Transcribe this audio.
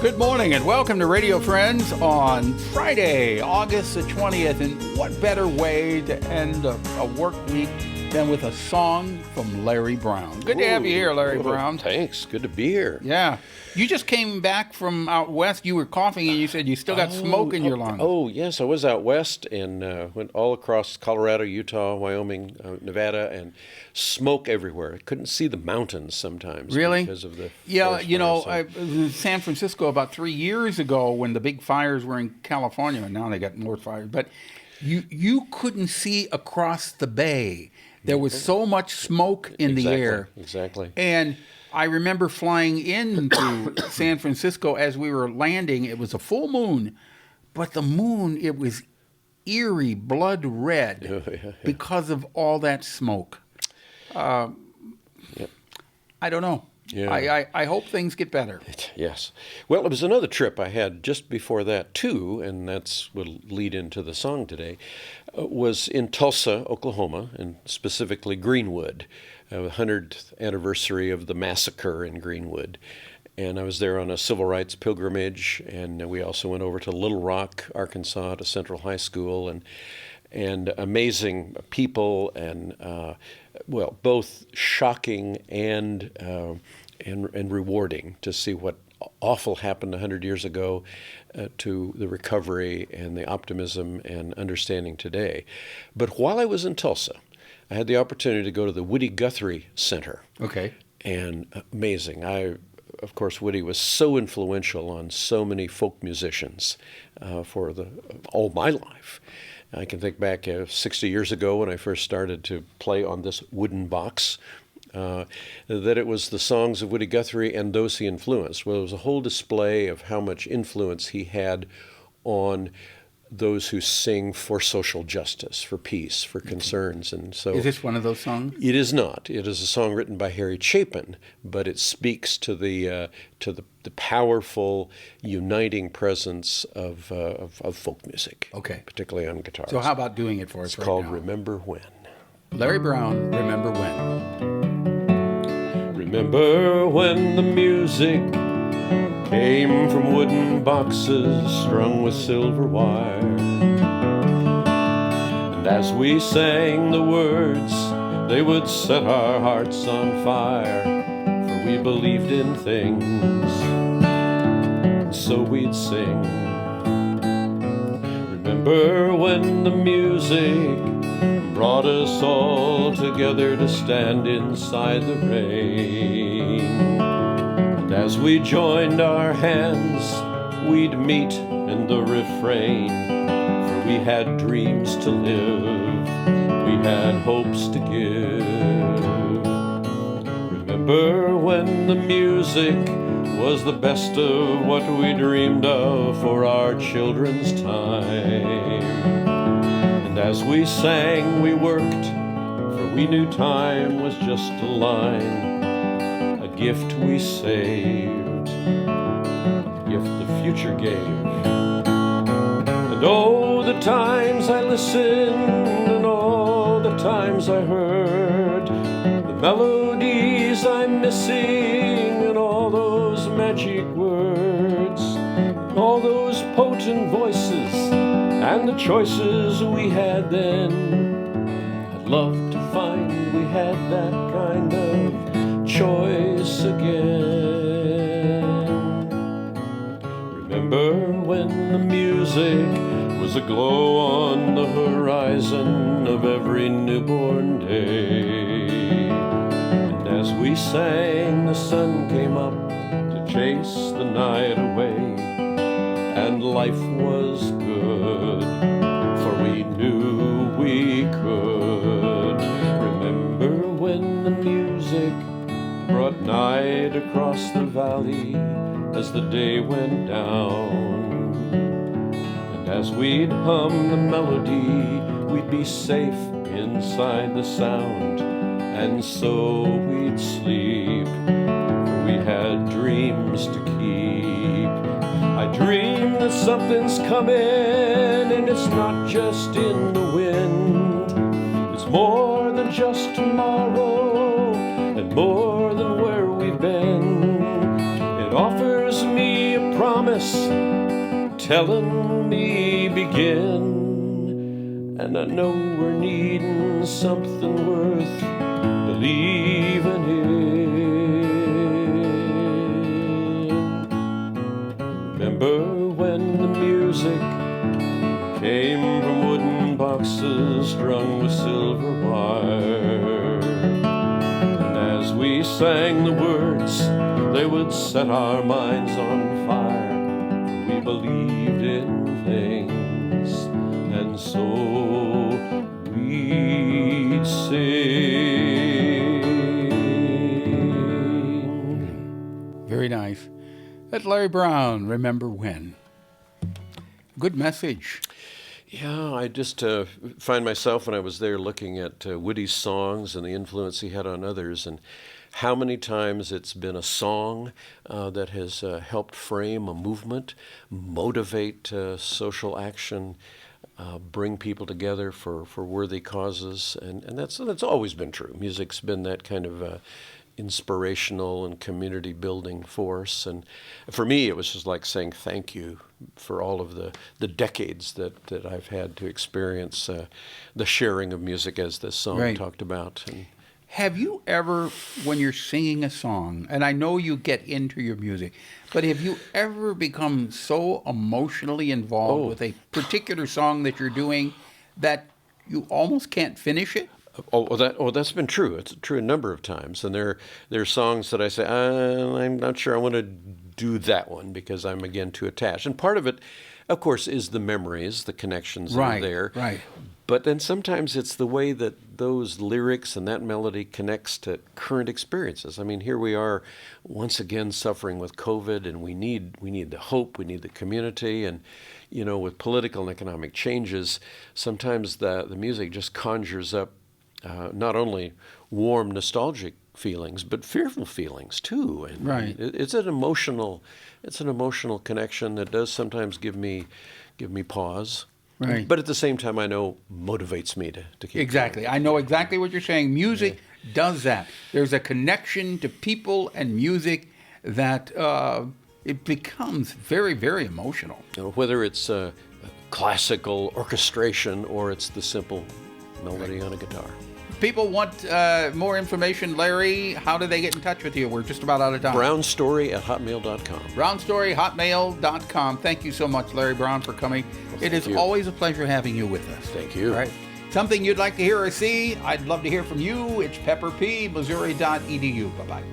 Good morning and welcome to Radio Friends on Friday, August the 20th. And what better way to end a work week than with a song from Larry Brown. Good to have you here, Larry Brown. Thanks. Good to be here. Yeah. You just came back from out west. You were coughing and you said you still got smoke in your lungs. Oh, yes. I was out west and went all across Colorado, Utah, Wyoming, Nevada, and smoke everywhere. I couldn't see the mountains sometimes. Really? Because of the Yeah, you know, fires, I was in San Francisco about 3 years ago when the big fires were in California, and now they got more fires. But you couldn't see across the bay. There was so much smoke in the air. Exactly. And I remember flying into San Francisco as we were landing. It was a full moon, but the moon, it was eerie, blood red because of all that smoke. I don't know. Yeah. I hope things get better. Yes. Well, it was another trip I had just before that, too, and that's what will lead into the song today, was in Tulsa, Oklahoma, and specifically Greenwood, the 100th anniversary of the massacre in Greenwood. And I was there on a civil rights pilgrimage, and we also went over to Little Rock, Arkansas, to Central High School, and amazing people, and both shocking and rewarding to see what awful happened 100 years ago to the recovery and the optimism and understanding today. But while I was in Tulsa, I had the opportunity to go to the Woody Guthrie Center. Okay. And amazing. Of course, Woody was so influential on so many folk musicians for all my life. I can think back 60 years ago when I first started to play on this wooden box, that it was the songs of Woody Guthrie and those he influenced. Well, it was a whole display of how much influence he had on those who sing for social justice, for peace, for concerns. And so, is this one of those songs? It is not. It is a song written by Harry Chapin, but it speaks to the powerful, uniting presence of folk music. Okay. Particularly on guitar. So how about doing it for us It's right called now? Remember When. Larry Brown, Remember When. Remember when the music came from wooden boxes strung with silver wire, and as we sang the words, they would set our hearts on fire, for we believed in things, and so we'd sing. Remember when the music brought us all together to stand inside the rain, and as we joined our hands, we'd meet in the refrain, for we had dreams to live, we had hopes to give. Remember when the music was the best of what we dreamed of for our children's time, and as we sang we worked, for we knew time was just a line, a gift we saved, a gift the future gave. And oh, the times I listened, and all the times I heard, the melodies I'm missing, and all those magic words, all those potent voices, and the choices we had then. I'd love to find we had that kind of choice again. Remember when the music was a glow on the horizon of every newborn day, and as we sang the sun came up to chase the night away, and life was good, for we knew we could. Remember when the music brought night across the valley as the day went down, and as we'd hum the melody, we'd be safe inside the sound, and so we'd sleep, for we had dreams to keep. I dream that something's coming, and it's not just in the wind. It's more than just tomorrow, and more than where we've been. It offers me a promise telling me begin, and I know we're needing something worth believing in. Remember when the music came from wooden boxes strung with silver wire, and as we sang the words, they would set our minds on fire. We believed in things, and so we'd sing. Very nice. That's Larry Brown, Remember When. Good message. Yeah, I just find myself when I was there looking at Woody's songs and the influence he had on others, and how many times it's been a song that has helped frame a movement, motivate social action, bring people together for worthy causes, and that's always been true. Music's been that kind of inspirational and community building force, and for me it was just like saying thank you for all of the decades that I've had to experience the sharing of music as this song talked about. And have you ever, when you're singing a song, and I know you get into your music, but have you ever become so emotionally involved with a particular song that you're doing that you almost can't finish it? That's been true. It's true a number of times, and there are songs that I say I'm not sure I want to do that one because I'm again too attached. And part of it, of course, is the memories, the connections that are there. Right. But then sometimes it's the way that those lyrics and that melody connects to current experiences. I mean, here we are once again suffering with COVID, and we need the hope, we need the community, and with political and economic changes, sometimes the music just conjures up not only warm, nostalgic feelings, but fearful feelings too. And it's an emotional connection that does sometimes give me pause. Right. But at the same time, I know motivates me to keep Exactly. going. I know exactly what you're saying. Music does that. There's a connection to people and music that it becomes very, very emotional. Whether it's classical orchestration or it's the simple melody on a guitar. People want more information, Larry. How do they get in touch with you? We're just about out of time. brownstory@hotmail.com. brownstory@hotmail.com. Thank you so much, Larry Brown, for coming. It is always a pleasure having you with us. Thank you. All right. Something you'd like to hear or see? I'd love to hear from you. It's pepperpmissouri.edu. Bye-bye.